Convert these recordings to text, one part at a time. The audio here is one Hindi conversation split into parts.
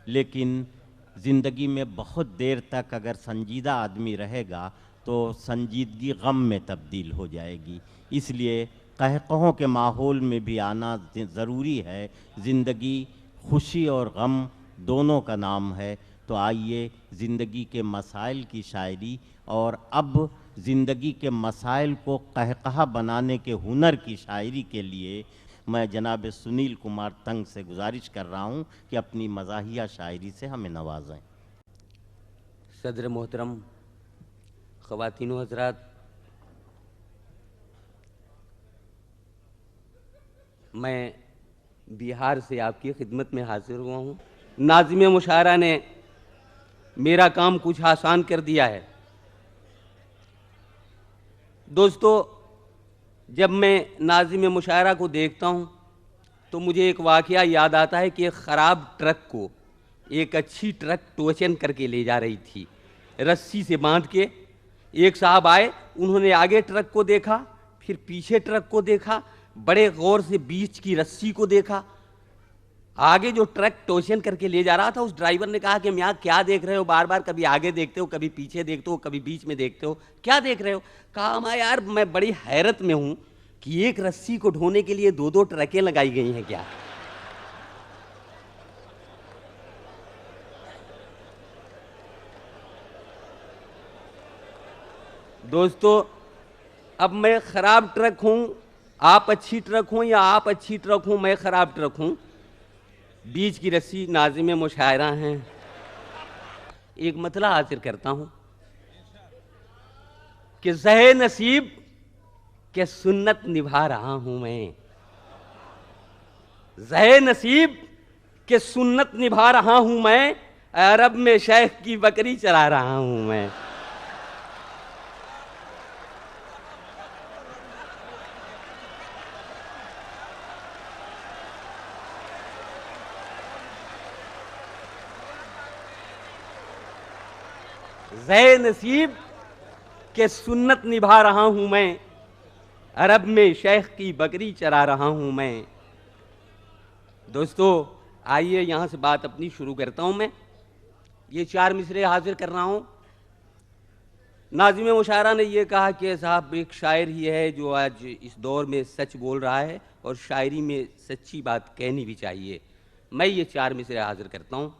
लेकिन ज़िंदगी में बहुत देर तक अगर संजीदा आदमी रहेगा तो संजीदगी गम में तब्दील हो जाएगी। इसलिए कहकहों के माहौल में भी आना ज़रूरी है। ज़िंदगी खुशी और गम दोनों का नाम है। तो आइए ज़िंदगी के मसाइल की शायरी और अब ज़िंदगी के मसाइल को कहकहा बनाने के हुनर की शायरी के लिए मैं जनाब सुनील कुमार तंग से गुजारिश कर रहा हूं कि अपनी मज़ाहिया शायरी से हमें नवाजें। सदर मोहतरम, ख़वातीनो हज़रात, मैं बिहार से आपकी खिदमत में हाजिर हुआ हूँ। नाज़िम मुशायरा ने मेरा काम कुछ आसान कर दिया है। दोस्तों, जब मैं नाज़िम मुशायरा को देखता हूँ तो मुझे एक वाक़या याद आता है कि एक ख़राब ट्रक को एक अच्छी ट्रक टोचन करके ले जा रही थी, रस्सी से बांध के। एक साहब आए, उन्होंने आगे ट्रक को देखा, फिर पीछे ट्रक को देखा, बड़े गौर से बीच की रस्सी को देखा। आगे जो ट्रक टोचन करके ले जा रहा था, उस ड्राइवर ने कहा कि मियाँ क्या देख रहे हो, बार बार कभी आगे देखते हो, कभी पीछे देखते हो, कभी बीच में देखते हो, क्या देख रहे हो? कहा मैं यार, मैं बड़ी हैरत में हूँ कि एक रस्सी को ढोने के लिए दो दो ट्रकें लगाई गई हैं क्या? दोस्तों, अब मैं ख़राब ट्रक हूँ, आप अच्छी ट्रक हूँ, या आप अच्छी ट्रक हूँ, मैं ख़राब ट्रक हूँ, बीच की रस्सी नाज़िम मुशायरा हैं। एक मतला हासिल करता हूँ कि ज़हे नसीब के सुन्नत निभा रहा हूँ मैं, ज़हे नसीब के सुन्नत निभा रहा हूँ मैं, अरब में शेख की बकरी चरा रहा हूँ मैं। ज़े नसीब के सुन्नत निभा रहा हूँ मैं, अरब में शेख की बकरी चरा रहा हूँ मैं। दोस्तों, आइए यहाँ से बात अपनी शुरू करता हूँ। मैं ये 4 मिसरे हाजिर कर रहा हूँ। नाज़िम मुशायरा ने ये कहा कि साहब एक शायर ही है जो आज इस दौर में सच बोल रहा है और शायरी में सच्ची बात कहनी भी चाहिए। मैं ये 4 मिसरे हाजिर करता हूँ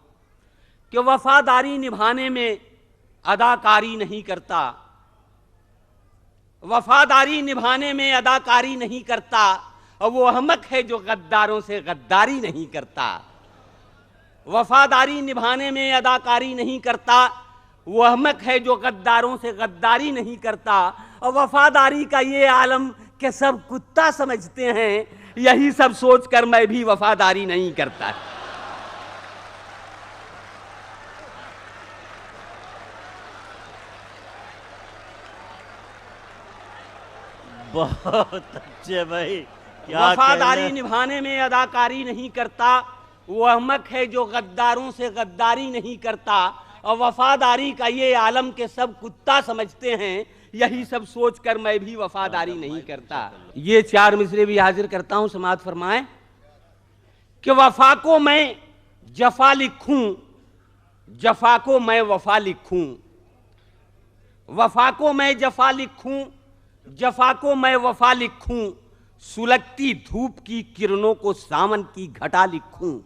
कि वफादारी निभाने में अदाकारी नहीं करता, वफादारी निभाने में अदाकारी नहीं करता, और वो अहमक है जो गद्दारों से गद्दारी नहीं करता। वफादारी निभाने में अदाकारी नहीं करता, वो अहमक है जो गद्दारों से गद्दारी नहीं करता। और वफादारी का ये आलम के सब कुत्ता समझते हैं, यही सब सोचकर मैं भी वफादारी नहीं करता। बहुत अच्छे भाई, क्या वफादारी निभाने में अदाकारी नहीं करता, वो अहमक है जो गद्दारों से गद्दारी नहीं करता। और वफादारी का ये आलम के सब कुत्ता समझते हैं, यही सब सोचकर मैं भी वफादारी नहीं करता। ये 4 मिसरे भी हाजिर करता हूं, समाअत फरमाएं कि वफा को मैं जफा लिखूं, जफा को मैं वफा लिखूं, वफा को मैं जफा लिखूं, जफा को मैं वफा लिखूं, सुलगती धूप की किरणों को सावन की घटा लिखूं।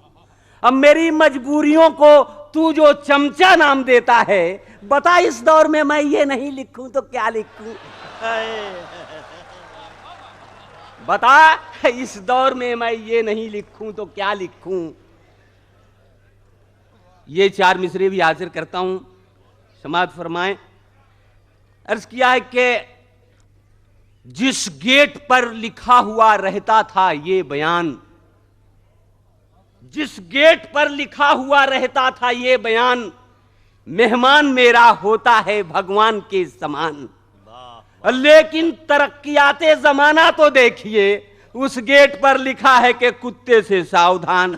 अब मेरी मजबूरियों को तू जो चमचा नाम देता है, बता इस दौर में मैं ये नहीं लिखूं तो क्या लिखूं? बता इस दौर में मैं ये नहीं लिखूं तो क्या लिखूं? ये 4 मिसरे भी हाजिर करता हूं, समाअत फरमाएं। अर्ज किया है कि जिस गेट पर लिखा हुआ रहता था ये बयान, जिस गेट पर लिखा हुआ रहता था ये बयान, मेहमान मेरा होता है भगवान के समान। लेकिन तरक्कियाते जमाना तो देखिए, उस गेट पर लिखा है कि कुत्ते से सावधान।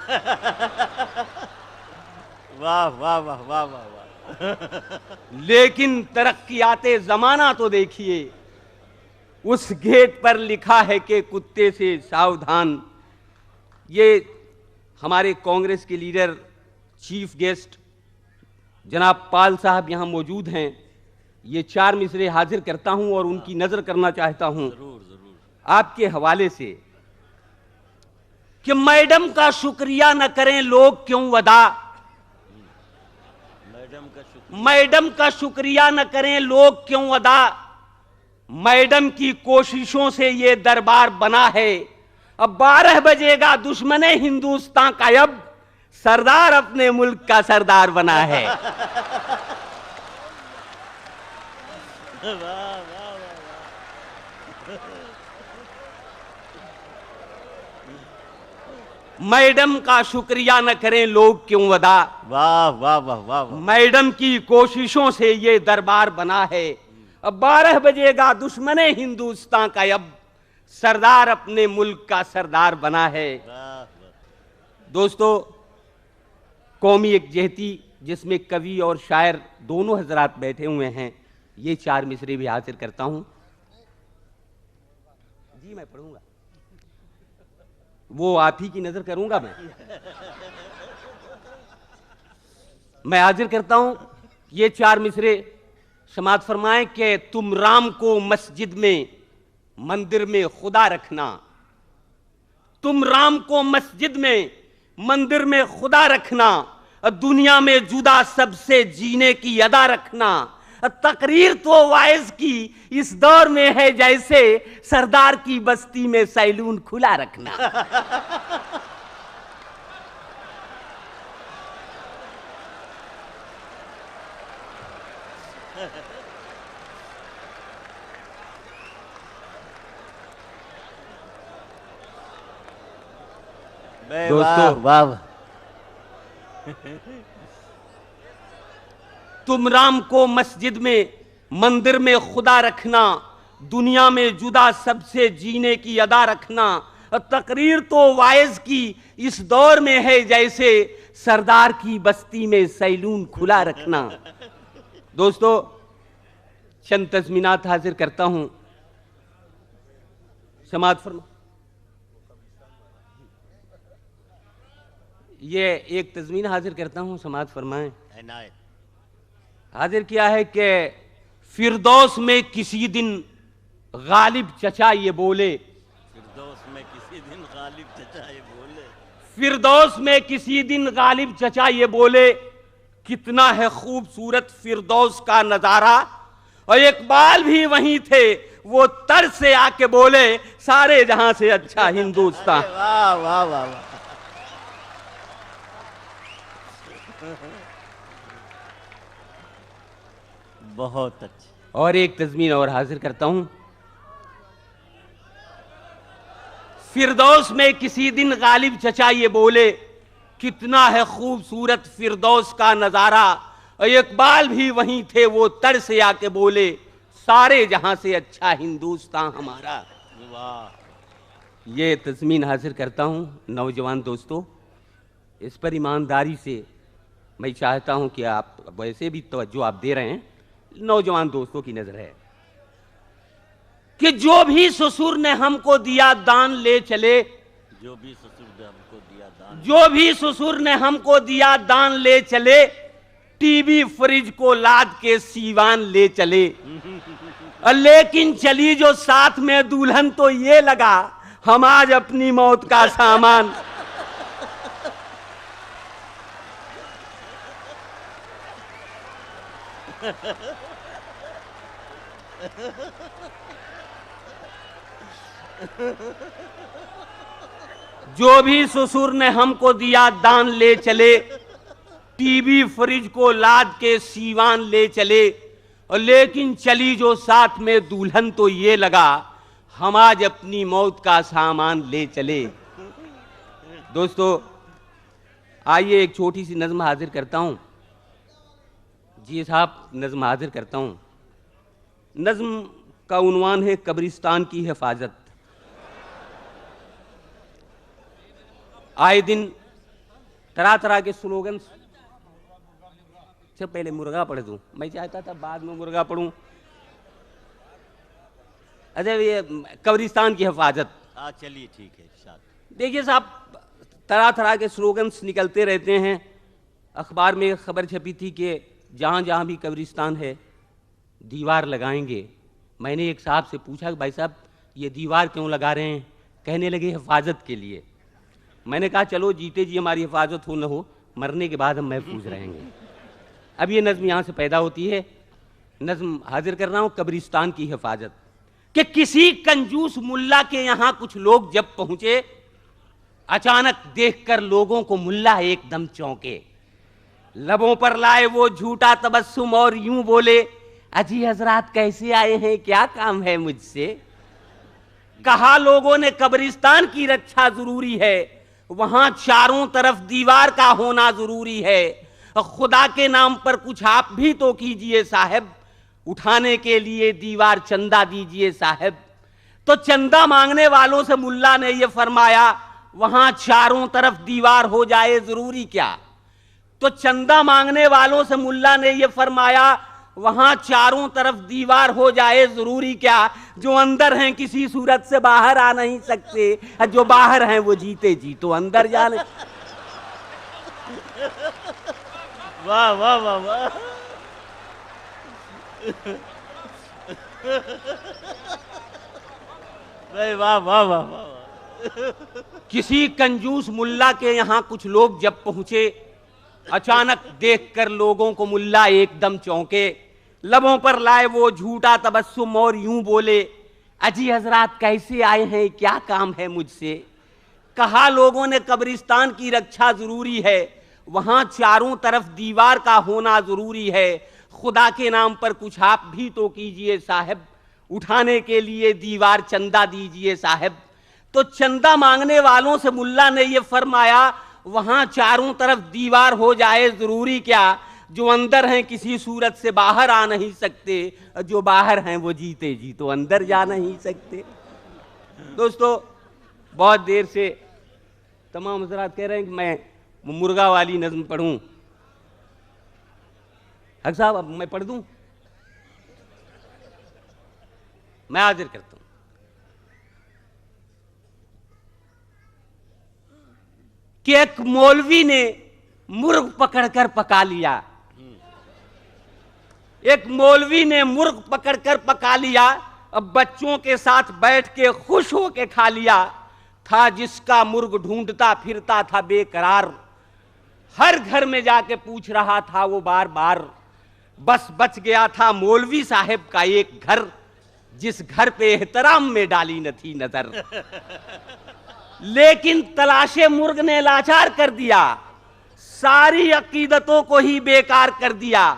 वाह वाह वाह वाह वाह वाह। लेकिन तरक्कियाते जमाना तो देखिए, उस गेट पर लिखा है कि कुत्ते से सावधान। ये हमारे कांग्रेस के लीडर चीफ गेस्ट जनाब पाल साहब यहां मौजूद हैं, ये 4 मिसरे हाजिर करता हूं और उनकी नजर करना चाहता हूं आपके हवाले से कि मैडम का शुक्रिया न करें लोग क्यों अदा, मैडम का शुक्रिया न करें लोग क्यों अदा, मैडम की कोशिशों से ये दरबार बना है। अब 12 बजेगा दुश्मने हिंदुस्तान का, अब सरदार अपने मुल्क का सरदार बना है। मैडम का शुक्रिया न करें लोग क्यों अदा, वाह वाह वाह वाह वाह। मैडम की कोशिशों से ये दरबार बना है। अब 12 बजेगा दुश्मने हिंदुस्तान का, अब सरदार अपने मुल्क का सरदार बना है। दोस्तों, कौमी एकजहती जिसमें कवि और शायर दोनों हजरात बैठे हुए हैं, ये 4 मिसरे भी हासिल करता हूं। जी मैं पढ़ूंगा, वो आप ही की नजर करूंगा मैं हाजिर करता हूं ये 4 मिसरे। समाअत फरमाएं कि तुम राम को मस्जिद में मंदिर में खुदा रखना, तुम राम को मस्जिद में मंदिर में खुदा रखना, दुनिया में जुदा सबसे जीने की अदा रखना, तकरीर तो वाइज की इस दौर में है जैसे सरदार की बस्ती में सैलून खुला रखना। दोस्तों वाह, तुम राम को मस्जिद में मंदिर में खुदा रखना, दुनिया में जुदा सबसे जीने की अदा रखना, तकरीर तो वाइज की इस दौर में है जैसे सरदार की बस्ती में सैलून खुला रखना। दोस्तों, चंद तज़मीनात हाजिर करता हूं। समाअत फरमा, ये एक तज़मीन हाजिर करता हूं, समाअत फरमाएं। हाजिर किया है कि फिरदौस में किसी दिन गालिब चचा ये बोले, फिरदौस में किसी दिन गालिब चचा ये बोले, फिरदौस में किसी दिन गालिब चचा ये बोले, कितना है खूबसूरत फिरदौस का नजारा, और इकबाल भी वहीं थे वो तर से आके बोले, सारे जहां से अच्छा हिंदुस्तान। वाह वाह वाह वाह। बहुत अच्छा। और एक तज़मीन और हाजिर करता हूं। फिरदौस में किसी दिन गालिब चचा ये बोले, कितना है खूबसूरत फिरदौस का नजारा, और इकबाल भी वहीं थे वो तर से आके बोले, सारे जहां से अच्छा हिंदुस्तान हमारा। वाह। ये तज़मीन हाजिर करता हूं। नौजवान दोस्तों, इस पर ईमानदारी से मैं चाहता हूं कि आप वैसे भी तवज्जो आप दे रहे हैं, नौजवान दोस्तों की नजर है कि जो भी ससुर ने हमको दिया दान ले चले, जो भी ससुर ने हमको दिया दान, जो भी ससुर ने हमको दिया दान ले चले, टीवी फ्रिज को लाद के सीवान ले चले, लेकिन चली जो साथ में दुल्हन तो ये लगा हम आज अपनी मौत का सामान। जो भी ससुर ने हमको दिया दान ले चले, टीवी फ्रिज को लाद के सीवान ले चले, और लेकिन चली जो साथ में दुल्हन तो ये लगा हम आज अपनी मौत का सामान ले चले। दोस्तों, आइए एक छोटी सी नज़्म हाजिर करता हूं। जी साहब, नज़्म हाजिर करता हूं। नज़्म का उन्वान है कब्रिस्तान की हिफाजत। आए दिन तरह तरह के स्लोगन, से पहले मुर्गा पढ़ दूं, मैं चाहता था बाद में मुर्गा पढ़ूं। अच्छा, ये कब्रिस्तान की हिफाजत। चलिए ठीक है। देखिए साहब, तरह तरह के स्लोगन्स निकलते रहते हैं, अखबार में एक खबर छपी थी कि जहाँ जहाँ भी कब्रिस्तान है दीवार लगाएंगे। मैंने एक साहब से पूछा कि भाई साहब ये दीवार क्यों लगा रहे हैं? कहने लगे हिफाजत के लिए। मैंने कहा चलो जीते जी हमारी हिफाजत हो न हो, मरने के बाद हम महफूज रहेंगे। अब ये नज़्म यहाँ से पैदा होती है। नज़्म हाजिर कर रहा हूँ, कब्रिस्तान की हिफाजत। कि किसी कंजूस मुल्ला के यहाँ कुछ लोग जब पहुंचे, अचानक देखकर लोगों को मुल्ला एकदम चौंके। लबों पर लाए वो झूठा तबस्सुम और यूं बोले, अजी हजरात कैसे आए हैं, क्या काम है मुझसे? कहा लोगों ने कब्रिस्तान की रक्षा जरूरी है, वहां चारों तरफ दीवार का होना जरूरी है। खुदा के नाम पर कुछ आप भी तो कीजिए साहब, उठाने के लिए दीवार चंदा दीजिए साहब। तो चंदा मांगने वालों से मुल्ला ने यह फरमाया, वहां चारों तरफ दीवार हो जाए जरूरी क्या? तो चंदा मांगने वालों से मुल्ला ने यह फरमाया, वहां चारों तरफ दीवार हो जाए जरूरी क्या? जो अंदर हैं किसी सूरत से बाहर आ नहीं सकते, जो बाहर हैं वो जीते जी तो अंदर जाने। वाह वाह वाह वाह। वाह वाह वाह वाह। किसी कंजूस मुल्ला के यहां कुछ लोग जब पहुंचे, अचानक देखकर लोगों को मुल्ला एकदम चौंके। लबों पर लाए वो झूठा तबस्सुम और यूं बोले, अजी हजरात कैसे आए हैं, क्या काम है मुझसे? कहा लोगों ने कब्रिस्तान की रक्षा जरूरी है, वहां चारों तरफ दीवार का होना जरूरी है। खुदा के नाम पर कुछ आप भी तो कीजिए साहब, उठाने के लिए दीवार चंदा दीजिए साहब। तो चंदा मांगने वालों से मुल्ला ने यह फरमाया, वहां चारों तरफ दीवार हो जाए जरूरी क्या? जो अंदर हैं किसी सूरत से बाहर आ नहीं सकते, जो बाहर हैं वो जीते जी तो अंदर जा नहीं सकते। दोस्तों, बहुत देर से तमाम हज़रात कह रहे हैं कि मैं मुर्गा वाली नज़्म पढ़ूं। हक साहब अब मैं पढ़ दूं? मैं हाजिर करता हूं। कि एक मौलवी ने मुर्ग पकड़कर पका लिया। एक मौलवी ने मुर्ग पकड़कर पका लिया, अब बच्चों के साथ बैठ के खुश होके खा लिया। था जिसका मुर्ग ढूंढता फिरता था बेकरार, हर घर में जाके पूछ रहा था वो बार बार। बस बच गया था मौलवी साहब का एक घर, जिस घर पे एहतराम में डाली न थी नजर। लेकिन तलाशे मुर्ग ने लाचार कर दिया, सारी अकीदतों को ही बेकार कर दिया।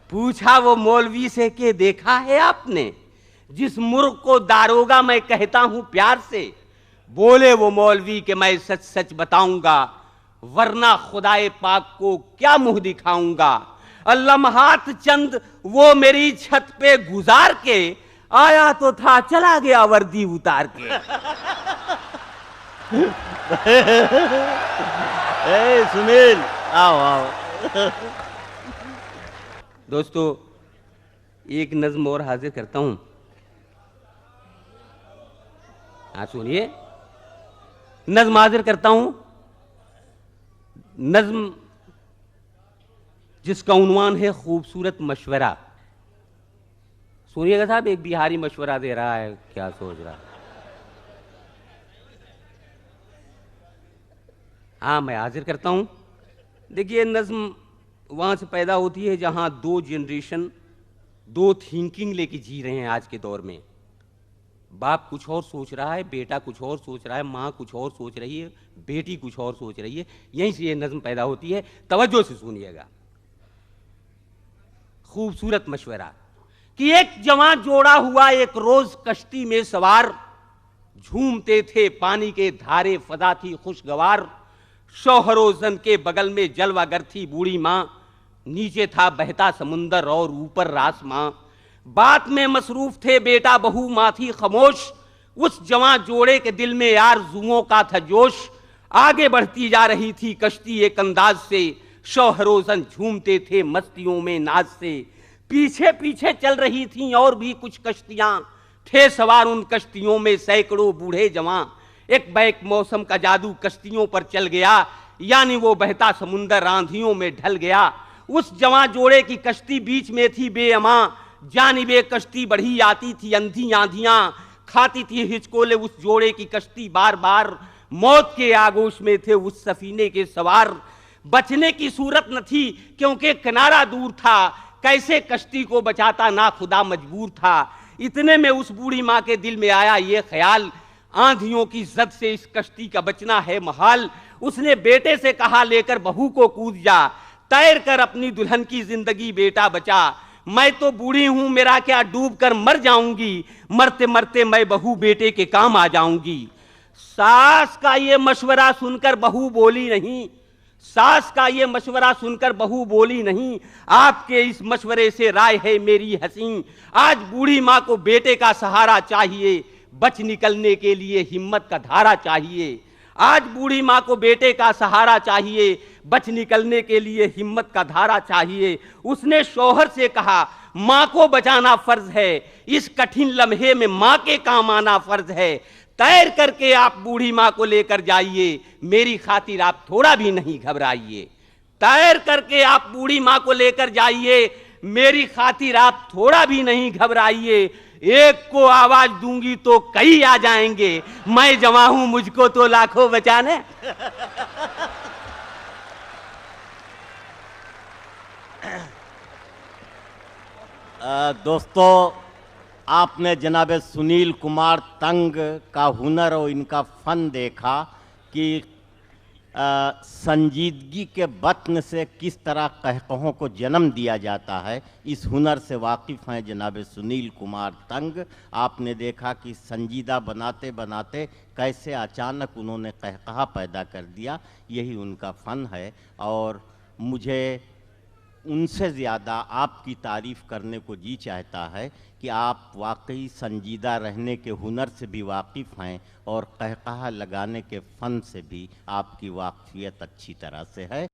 पूछा वो मौलवी से कि देखा है आपने जिस मुर्ग को दारोगा मैं कहता हूं प्यार से? बोले वो मौलवी कि मैं सच सच बताऊंगा, वरना खुदाए पाक को क्या मुंह दिखाऊंगा। लम्हात चंद वो मेरी छत पे गुजार के, आया तो था चला गया वर्दी उतार के। ए सुनील, आओ आओ। दोस्तों, एक नज्म और हाजिर करता हूं। हाँ सुनिए, नज्म हाजिर करता हूं। नज्म जिसका उन्वान है खूबसूरत मशवरा। सुनिएगा साहब, एक बिहारी मशवरा दे रहा है, क्या सोच रहा है? हाँ मैं हाजिर करता हूं। देखिए, नज्म वहां से पैदा होती है जहां दो जनरेशन, दो थिंकिंग लेके जी रहे हैं आज के दौर में। बाप कुछ और सोच रहा है, बेटा कुछ और सोच रहा है, माँ कुछ और सोच रही है, बेटी कुछ और सोच रही है। यहीं से ये नज्म पैदा होती है। तवज्जो से सुनिएगा। खूबसूरत मशवरा। कि एक जवान जोड़ा हुआ एक रोज कश्ती में सवार, झूमते थे पानी के धारे, फजा थी खुशगवार। शौहरोजन के बगल में जलवागर थी बूढ़ी माँ, नीचे था बहता समुंदर और ऊपर रासमां। बात में मसरूफ थे बेटा बहू, माँ थी खामोश। उस जवान जोड़े के दिल में आरज़ुओं का था जोश। आगे बढ़ती जा रही थी कश्ती एक अंदाज से, शौहरोजन झूमते थे मस्तियों में नाज से। पीछे पीछे चल रही थीं और भी कुछ कश्तियां, थे सवार उन कश्तियों में सैकड़ों बूढ़े जवां। एक बैक मौसम का जादू कश्तियों पर चल गया, यानी वो बहता समुंदर आंधियों में ढल गया। उस जवां जोड़े की कश्ती बीच में थी बेअमां, जानिबे कश्ती बढ़ी आती थी अंधी आंधियां, खाती थी हिचकोले उस जोड़े की कश्ती बार बार। मौत के आगोश में थे उस सफीने के सवार, बचने की सूरत न थी क्योंकि किनारा दूर था, कैसे कश्ती को बचाता ना खुदा मजबूर था। इतने में उस बूढ़ी माँ के दिल में आया ये ख्याल, आंधियों की जद से इस कश्ती का बचना है महाल। उसने बेटे से कहा लेकर बहू को कूद जा, तैर कर अपनी दुल्हन की जिंदगी बेटा बचा। मैं तो बूढ़ी हूं मेरा क्या डूब कर मर जाऊंगी, मरते मरते मैं बहू बेटे के काम आ जाऊंगी। सास का ये मशवरा सुनकर बहू बोली नहीं, सास का ये मशवरा सुनकर बहू बोली नहीं, आपके इस मशवरे से राय है मेरी हसीन। आज बूढ़ी माँ को बेटे का सहारा चाहिए, बच निकलने के लिए हिम्मत का धारा चाहिए। आज बूढ़ी माँ को बेटे का सहारा चाहिए, बच निकलने के लिए हिम्मत का धारा चाहिए। उसने शौहर से कहा माँ को बचाना फर्ज है, इस कठिन लम्हे में माँ के काम आना फर्ज है। तैर करके आप बूढ़ी माँ को लेकर जाइए, मेरी खातिर आप थोड़ा भी नहीं घबराइए। तैर करके आप बूढ़ी माँ को लेकर जाइए, मेरी खातिर आप थोड़ा भी नहीं घबराइए। एक को आवाज दूंगी तो कई आ जाएंगे, मैं जवां हूं मुझको तो लाखों बचाने। दोस्तों, आपने जनाब सुनील कुमार तंग का हुनर और इनका फन देखा कि संजीदगी के बतन से किस तरह कहकहों को जन्म दिया जाता है। इस हुनर से वाकिफ़ हैं जनाब सुनील कुमार तंग। आपने देखा कि संजीदा बनाते बनाते कैसे अचानक उन्होंने कहकहा पैदा कर दिया, यही उनका फ़न है। और मुझे उनसे ज़्यादा आपकी तारीफ़ करने को जी चाहता है कि आप वाकई संजीदा रहने के हुनर से भी वाकिफ़ हैं और कहकहा लगाने के फ़न से भी आपकी वाकफ़ियत अच्छी तरह से है।